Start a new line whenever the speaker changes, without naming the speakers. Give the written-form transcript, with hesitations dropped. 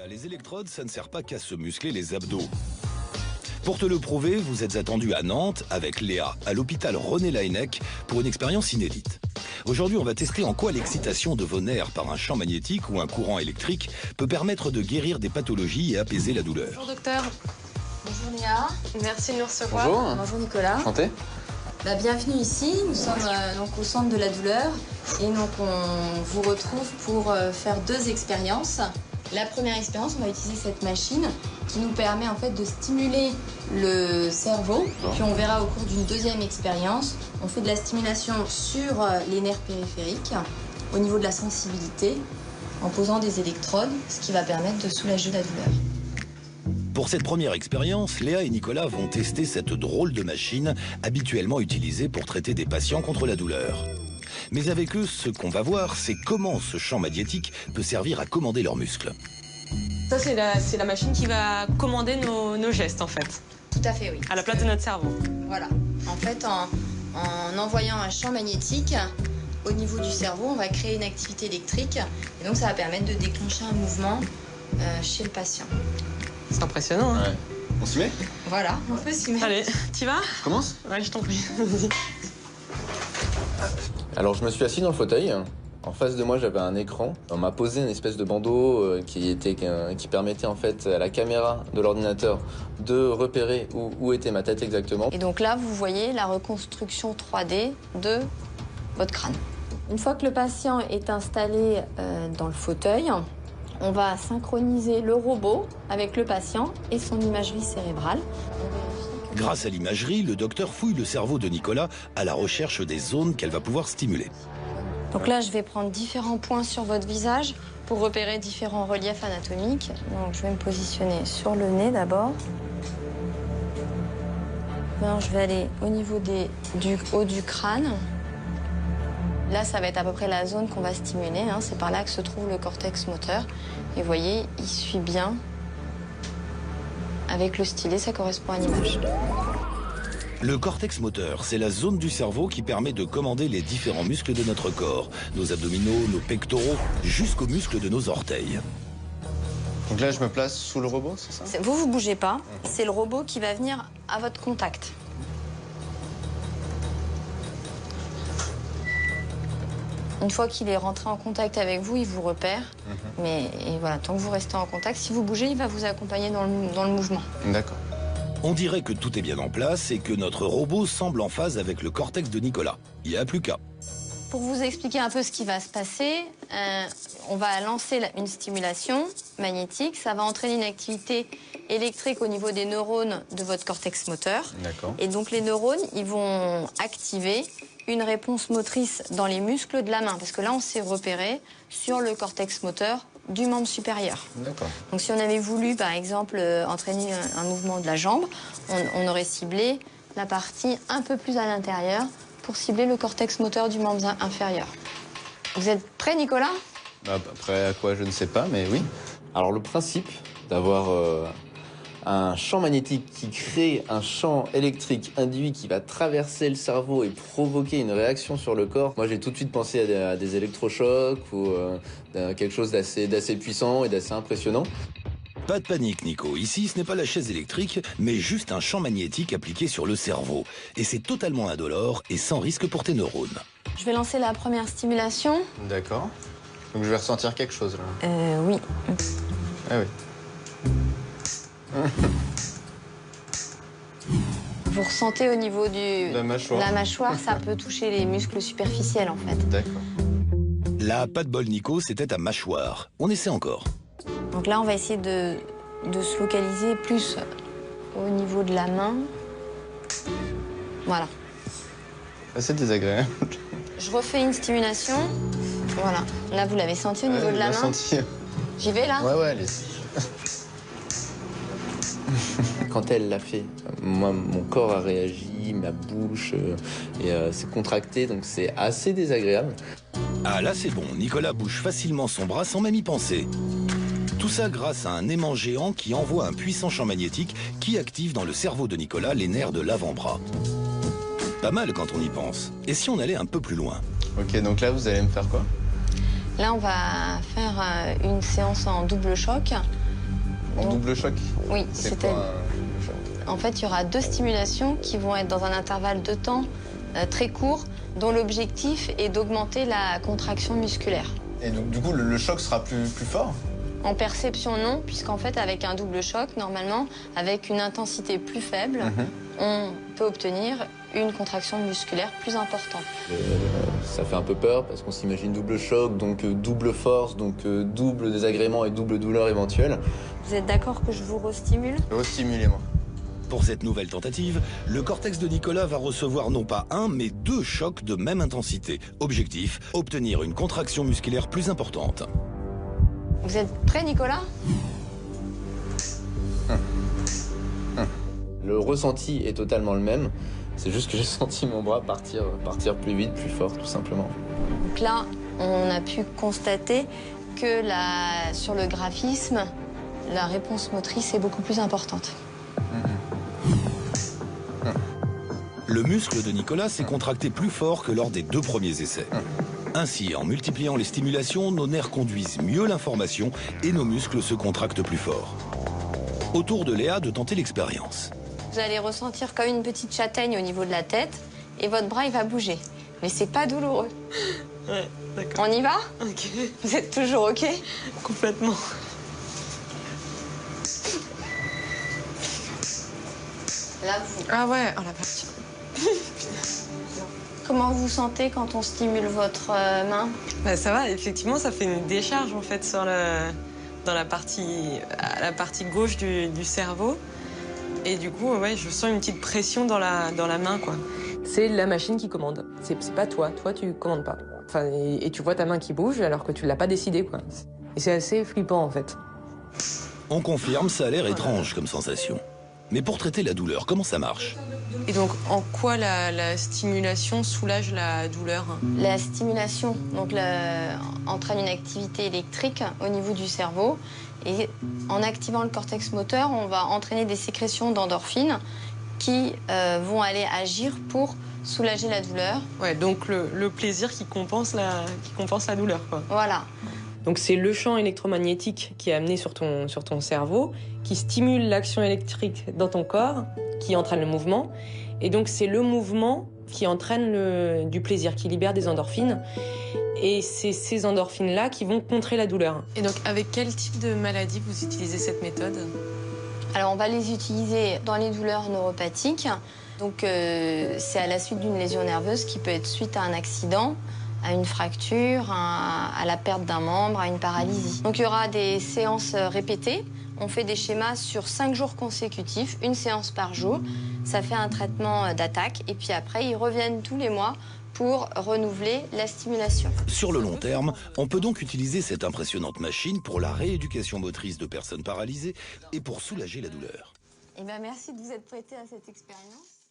Nicolas, les électrodes, ça ne sert pas qu'à se muscler les abdos. Pour te le prouver, vous êtes attendu à Nantes avec Léa, à l'hôpital René Laennec, pour une expérience inédite. Aujourd'hui, on va tester en quoi l'excitation de vos nerfs par un champ magnétique ou un courant électrique peut permettre de guérir des pathologies et apaiser la douleur.
Bonjour docteur.
Bonjour Léa.
Merci de nous recevoir.
Bonjour.
Bonjour Nicolas.
Enchanté.
Bienvenue ici, nous sommes donc au centre de la douleur et donc on vous retrouve pour faire deux expériences. La première expérience, on va utiliser cette machine qui nous permet en fait de stimuler le cerveau. Puis on verra au cours d'une deuxième expérience, on fait de la stimulation sur les nerfs périphériques au niveau de la sensibilité en posant des électrodes, ce qui va permettre de soulager la douleur.
Pour cette première expérience, Léa et Nicolas vont tester cette drôle de machine habituellement utilisée pour traiter des patients contre la douleur. Mais avec eux, ce qu'on va voir, c'est comment ce champ magnétique peut servir à commander leurs muscles.
Ça, c'est la machine qui va commander nos gestes, en fait.
Tout à fait, oui.
À la place de notre cerveau.
Voilà. En fait, en envoyant un champ magnétique au niveau du cerveau, on va créer une activité électrique. Et donc, ça va permettre de déclencher un mouvement chez le patient.
C'est impressionnant, hein?
Ouais. On s'y met?
Voilà, on peut s'y mettre.
Allez, t'y vas?
Je commence?
Ouais, je t'en prie. Vas-y.
Alors, je me suis assis dans le fauteuil. En face de moi, j'avais un écran. On m'a posé une espèce de bandeau qui permettait en fait à la caméra de l'ordinateur de repérer où était ma tête exactement.
Et donc là, vous voyez la reconstruction 3D de votre crâne. Une fois que le patient est installé dans le fauteuil, on va synchroniser le robot avec le patient et son imagerie cérébrale.
Grâce à l'imagerie, le docteur fouille le cerveau de Nicolas à la recherche des zones qu'elle va pouvoir stimuler.
Donc là, je vais prendre différents points sur votre visage pour repérer différents reliefs anatomiques. Donc je vais me positionner sur le nez d'abord. Alors, je vais aller au niveau du haut du crâne. Là, ça va être à peu près la zone qu'on va stimuler, hein. C'est par là que se trouve le cortex moteur. Et vous voyez, il suit bien. Avec le stylet, ça correspond à l'image.
Le cortex moteur, c'est la zone du cerveau qui permet de commander les différents muscles de notre corps. Nos abdominaux, nos pectoraux, jusqu'aux muscles de nos orteils.
Donc là, je me place sous le robot, c'est ça?
Vous bougez pas. C'est le robot qui va venir à votre contact. Une fois qu'il est rentré en contact avec vous, il vous repère. Et voilà, tant que vous restez en contact, si vous bougez, il va vous accompagner dans le mouvement.
D'accord.
On dirait que tout est bien en place et que notre robot semble en phase avec le cortex de Nicolas. Il n'y a plus qu'à.
Pour vous expliquer un peu ce qui va se passer, on va lancer une stimulation magnétique. Ça va entraîner une activité électrique au niveau des neurones de votre cortex moteur.
D'accord.
Et donc les neurones, ils vont activer une réponse motrice dans les muscles de la main. Parce que là, on s'est repéré sur le cortex moteur du membre supérieur.
D'accord.
Donc si on avait voulu, par exemple, entraîner un mouvement de la jambe, on aurait ciblé la partie un peu plus à l'intérieur pour cibler le cortex moteur du membre inférieur. Vous êtes prêt, Nicolas?
Après, à quoi, je ne sais pas, mais oui. Alors, le principe d'avoir un champ magnétique qui crée un champ électrique induit qui va traverser le cerveau et provoquer une réaction sur le corps. Moi, j'ai tout de suite pensé à des électrochocs ou quelque chose d'assez puissant et d'assez impressionnant.
Pas de panique, Nico. Ici, ce n'est pas la chaise électrique, mais juste un champ magnétique appliqué sur le cerveau. Et c'est totalement indolore et sans risque pour tes neurones.
Je vais lancer la première stimulation.
D'accord. Donc, je vais ressentir quelque chose, là.
Oui.
Ah oui.
Vous ressentez au niveau de
La mâchoire.
la mâchoire, ça peut toucher les muscles superficiels, en fait.
D'accord.
Là, pas de bol, Nico, c'était ta mâchoire. On essaie encore.
Donc là, on va essayer de se localiser plus au niveau de la main. Voilà.
C'est désagréable.
Je refais une stimulation. Voilà. Là, vous l'avez senti au niveau de la main.
Senti.
J'y vais, là?
Ouais, allez-y. Quand elle l'a fait, moi, mon corps a réagi, ma bouche s'est contractée, donc c'est assez désagréable.
Ah là, c'est bon. Nicolas bouge facilement son bras sans même y penser. Tout ça grâce à un aimant géant qui envoie un puissant champ magnétique qui active dans le cerveau de Nicolas les nerfs de l'avant-bras. Pas mal quand on y pense. Et si on allait un peu plus loin?
Ok, donc là, vous allez me faire quoi?
Là, on va faire une séance en double choc.
En double choc?
Oui,
c'est quoi un double choc?
En fait, il y aura 2 stimulations qui vont être dans un intervalle de temps très court, dont l'objectif est d'augmenter la contraction musculaire.
Et donc, du coup, le choc sera plus fort?
En perception, non, puisqu'en fait, avec un double choc, normalement, avec une intensité plus faible, on peut obtenir une contraction musculaire plus importante.
Ça fait un peu peur parce qu'on s'imagine double choc, donc double force, donc double désagrément et double douleur éventuelle.
Vous êtes d'accord que je vous restimule?
Restimulez-moi.
Pour cette nouvelle tentative, le cortex de Nicolas va recevoir non pas un, mais 2 chocs de même intensité. Objectif, obtenir une contraction musculaire plus importante.
Vous êtes prêt, Nicolas?
Le ressenti est totalement le même. C'est juste que j'ai senti mon bras partir plus vite, plus fort, tout simplement.
Donc là, on a pu constater que sur le graphisme, la réponse motrice est beaucoup plus importante.
Le muscle de Nicolas s'est contracté plus fort que lors des 2 premiers essais. Ainsi, en multipliant les stimulations, nos nerfs conduisent mieux l'information et nos muscles se contractent plus fort. Au tour de Léa de tenter l'expérience.
Vous allez ressentir comme une petite châtaigne au niveau de la tête et votre bras, il va bouger. Mais c'est pas douloureux.
Ouais, d'accord.
On y va?
Ok.
Vous êtes toujours OK?
Complètement.
Là, vous...
Ah ouais, oh la vache.
Comment vous vous sentez quand on stimule votre main?
Bah, ça va, effectivement, ça fait une décharge en fait sur dans la partie gauche du cerveau. Et du coup, ouais, je sens une petite pression dans la main, quoi. C'est la machine qui commande. C'est pas toi. Toi, tu commandes pas. Enfin, et tu vois ta main qui bouge alors que tu l'as pas décidé, quoi. Et c'est assez flippant, en fait.
On confirme, ça a l'air étrange comme sensation. Mais pour traiter la douleur, comment ça marche?
Et donc, en quoi la stimulation soulage la douleur?
La stimulation donc entraîne une activité électrique au niveau du cerveau. Et en activant le cortex moteur, on va entraîner des sécrétions d'endorphines qui vont aller agir pour soulager la douleur.
Ouais, donc le plaisir qui compense la douleur, quoi.
Voilà.
Donc c'est le champ électromagnétique qui est amené sur ton cerveau, qui stimule l'action électrique dans ton corps, qui entraîne le mouvement. Et donc c'est le mouvement qui entraîne du plaisir, qui libère des endorphines. Et c'est ces endorphines-là qui vont contrer la douleur. Et donc avec quel type de maladie vous utilisez cette méthode?
Alors on va les utiliser dans les douleurs neuropathiques. Donc c'est à la suite d'une lésion nerveuse qui peut être suite à un accident, à une fracture, à la perte d'un membre, à une paralysie. Donc il y aura des séances répétées. On fait des schémas sur 5 jours consécutifs, une séance par jour. Ça fait un traitement d'attaque. Et puis après, ils reviennent tous les mois pour renouveler la stimulation.
Sur le long terme, on peut donc utiliser cette impressionnante machine pour la rééducation motrice de personnes paralysées et pour soulager la douleur.
Eh bien, merci de vous être prêté à cette expérience.